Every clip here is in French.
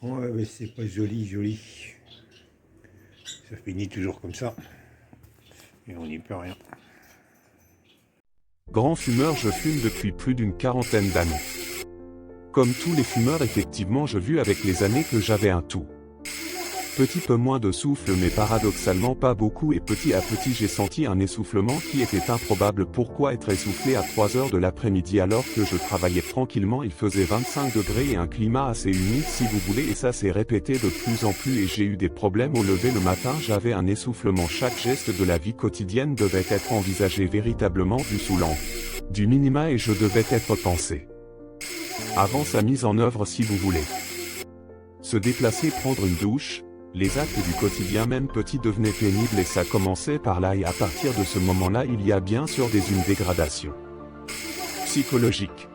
Ouais, mais c'est pas joli, joli. Ça finit toujours comme ça. Et on n'y peut rien. Grand fumeur, je fume depuis plus d'une quarantaine d'années. Comme tous les fumeurs, effectivement, je vis avec les années que j'avais un tout petit peu moins de souffle, mais paradoxalement pas beaucoup, et petit à petit j'ai senti un essoufflement qui était improbable. Pourquoi être essoufflé à 3 heures de l'après-midi alors que je travaillais tranquillement? Il faisait 25 degrés et un climat assez humide si vous voulez, et ça s'est répété de plus en plus et j'ai eu des problèmes au lever le matin. J'avais un essoufflement. Chaque geste de la vie quotidienne devait être envisagé véritablement vu sous l'angle du minima et je devais être pensé avant sa mise en œuvre si vous voulez. Se déplacer, prendre une douche, les actes du quotidien même petits devenaient pénibles et ça commençait par là, et à partir de ce moment-là il y a bien sûr une dégradation psychologique.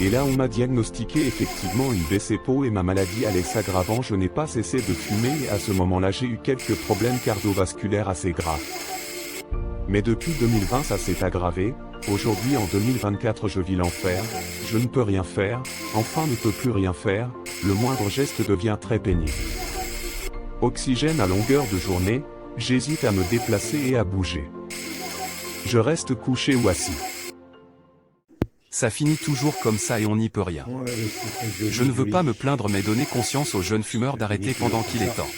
Et là on m'a diagnostiqué effectivement une BCPO et ma maladie allait s'aggravant. Je n'ai pas cessé de fumer et à ce moment-là j'ai eu quelques problèmes cardiovasculaires assez graves. Mais depuis 2020 ça s'est aggravé. Aujourd'hui en 2024 je vis l'enfer, je ne peux rien faire, enfin ne peux plus rien faire, le moindre geste devient très pénible. Oxygène à longueur de journée, j'hésite à me déplacer et à bouger. Je reste couché ou assis. Ça finit toujours comme ça et on n'y peut rien. Ouais, mais c'est pas joli, Je ne veux joli. pas me plaindre mais donner conscience aux jeunes fumeurs Ça d'arrêter finit toujours pendant comme qu'il est ça. temps.